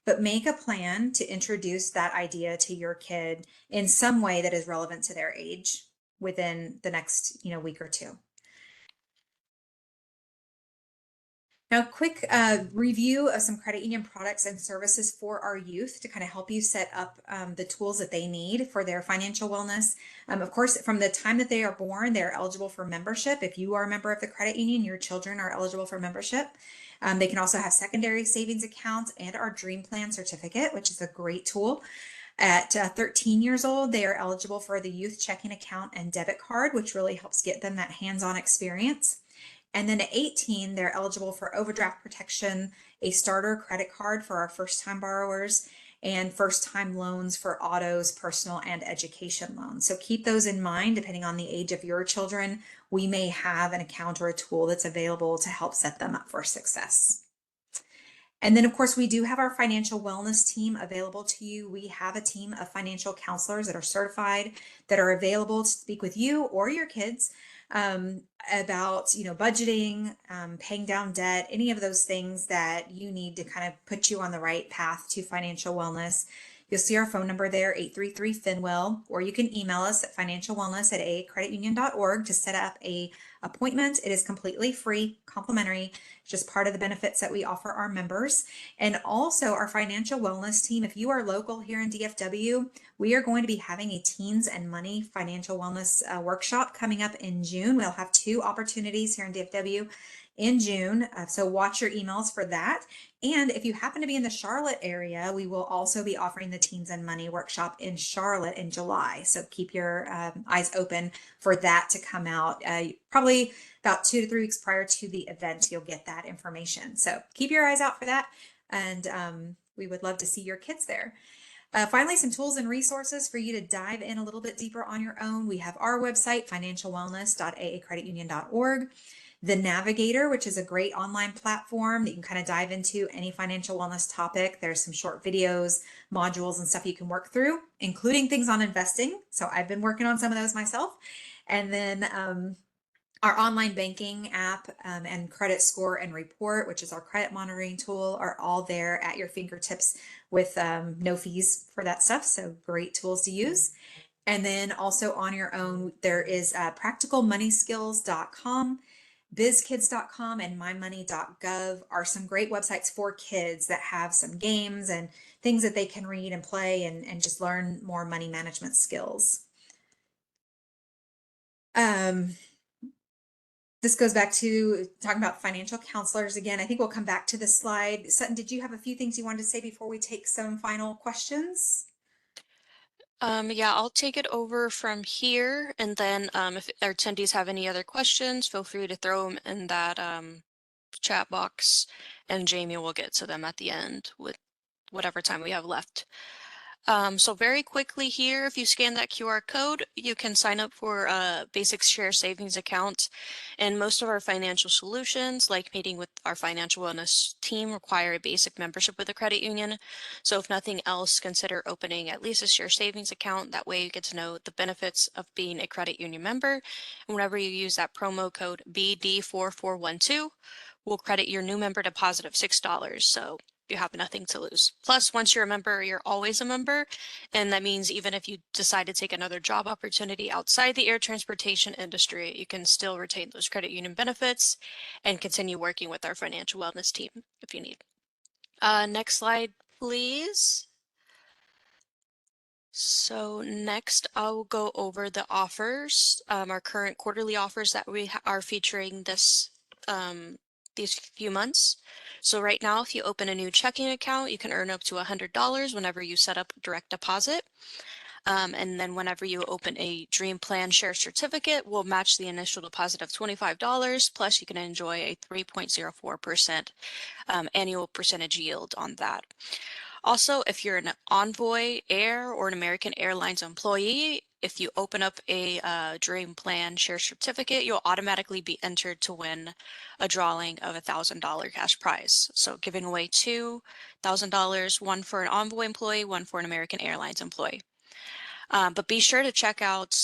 but make a plan to introduce that idea to your kid in some way that is relevant to their age within the next, week or two. Now, quick review of some credit union products and services for our youth to kind of help you set up the tools that they need for their financial wellness. Of course, from the time that they are born, they're eligible for membership. If you are a member of the credit union, your children are eligible for membership. They can also have secondary savings accounts and our Dream Plan certificate, which is a great tool. At 13 years old, they are eligible for the youth checking account and debit card, which really helps get them that hands-on experience. And then at 18, they're eligible for overdraft protection, a starter credit card for our first-time borrowers, and first-time loans for autos, personal, and education loans. So keep those in mind. Depending on the age of your children, we may have an account or a tool that's available to help set them up for success. And then, of course, we do have our financial wellness team available to you. We have a team of financial counselors that are certified, that are available to speak with you or your kids about, budgeting, paying down debt, any of those things that you need to kind of put you on the right path to financial wellness. You'll see our phone number there, 833-FINWELL, or you can email us at financialwellness@aacreditunion.org to set up a appointment. It is completely free, complimentary, just part of the benefits that we offer our members. And also our financial wellness team, if you are local here in DFW, we are going to be having a Teens and Money financial wellness workshop coming up in June. We'll have 2 opportunities here in DFW in June. So watch your emails for that. And if you happen to be in the Charlotte area, we will also be offering the Teens and Money workshop in Charlotte in July. So keep your eyes open for that to come out. Probably about 2 to 3 weeks prior to the event, you'll get that information. So keep your eyes out for that. And we would love to see your kids there. Finally, some tools and resources for you to dive in a little bit deeper on your own. We have our website, financialwellness.aacreditunion.org. The Navigator, which is a great online platform that you can kind of dive into any financial wellness topic. There's some short videos, modules, and stuff you can work through, including things on investing. So I've been working on some of those myself. And then our online banking app and credit score and report, which is our credit monitoring tool, are all there at your fingertips with no fees for that stuff. So great tools to use. And then also on your own, there is practicalmoneyskills.com. bizkids.com and mymoney.gov are some great websites for kids that have some games and things that they can read and play and just learn more money management skills. This goes back to talking about financial counselors again. I think we'll come back to this slide. Sutton, did you have a few things you wanted to say before we take some final questions? Yeah, I'll take it over from here, and then if our attendees have any other questions, feel free to throw them in that chat box, and Jamie will get to them at the end with whatever time we have left. So very quickly here, if you scan that QR code, you can sign up for a basic share savings account. And most of our financial solutions, like meeting with our financial wellness team, require a basic membership with a credit union. So if nothing else, consider opening at least a share savings account. That way you get to know the benefits of being a credit union member. And whenever you use that promo code BD4412, we'll credit your new member deposit of $6. So you have nothing to lose. Plus, once you're a member, you're always a member. And that means even if you decide to take another job opportunity outside the air transportation industry, you can still retain those credit union benefits and continue working with our financial wellness team if you need. Next slide, please. So next, I'll go over the offers, our current quarterly offers that we are featuring these few months. So right now, if you open a new checking account, you can earn up to $100 whenever you set up direct deposit. And then whenever you open a Dream Plan Share Certificate, we'll match the initial deposit of $25, plus you can enjoy a 3.04% annual percentage yield on that. Also, if you're an Envoy Air or an American Airlines employee, if you open up a Dream Plan Share Certificate, you'll automatically be entered to win a drawing of $1,000 cash prize. So giving away $2,000, one for an Envoy employee, one for an American Airlines employee. But be sure to check out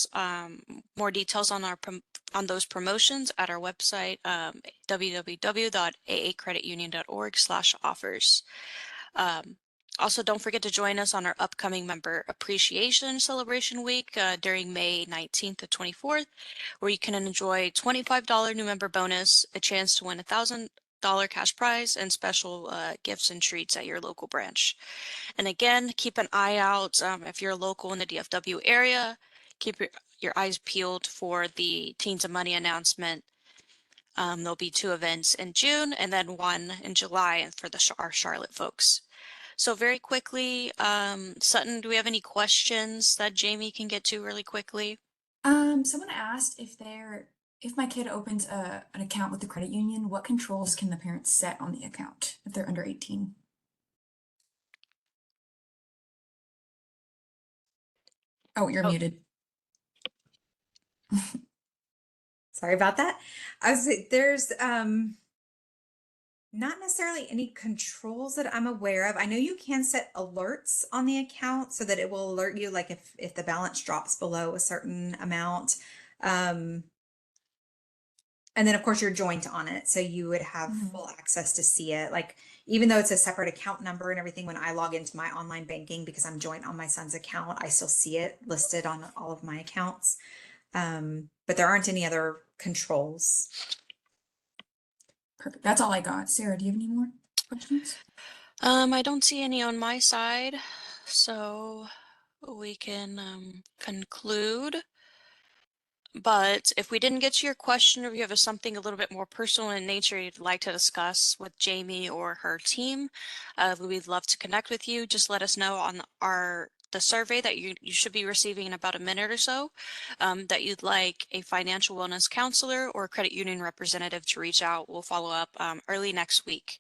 more details on on those promotions at our website, www.aacreditunion.org/offers. Also, don't forget to join us on our upcoming Member Appreciation Celebration Week during May 19th to 24th, where you can enjoy $25 new member bonus, a chance to win $1,000 cash prize, and special gifts and treats at your local branch. And again, keep an eye out if you're local in the DFW area. Keep your eyes peeled for the Teens and Money announcement. There'll be 2 events in June and then 1 in July for our Charlotte folks. So very quickly, Sutton, do we have any questions that Jamie can get to really quickly? Someone asked if my kid opens an account with the credit union, what controls can the parents set on the account if they're under 18? Oh, you're Oh, muted. Sorry about that. There's not necessarily any controls that I'm aware of. I know you can set alerts on the account so that it will alert you, like if the balance drops below a certain amount. And then of course you're joint on it, so you would have full access to see it. Like even though it's a separate account number and everything, when I log into my online banking because I'm joint on my son's account, I still see it listed on all of my accounts. But there aren't any other controls. Perfect. That's all I got. Sarah, do you have any more questions? I don't see any on my side, so we can conclude. But if we didn't get to your question, or you have something a little bit more personal in nature you'd like to discuss with Jamie or her team, we'd love to connect with you. Just let us know on the survey that you should be receiving in about a minute or so, that you'd like a financial wellness counselor or credit union representative to reach out. We'll follow up early next week.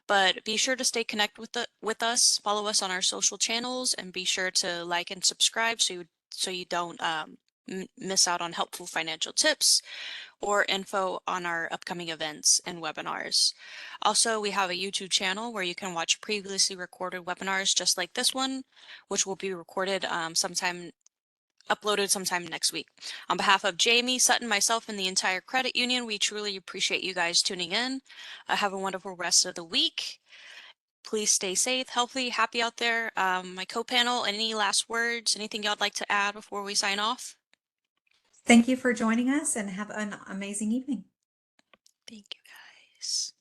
But be sure to stay connected with us, follow us on our social channels, and be sure to like and subscribe so you don't miss out on helpful financial tips or info on our upcoming events and webinars. Also, we have a YouTube channel where you can watch previously recorded webinars just like this one, which will be recorded uploaded sometime next week. On behalf of Jamie, Sutton, myself, and the entire credit union, we truly appreciate you guys tuning in. Have a wonderful rest of the week. Please stay safe, healthy, happy out there. My co-panel, any last words, anything y'all'd like to add before we sign off? Thank you for joining us and have an amazing evening. Thank you, guys.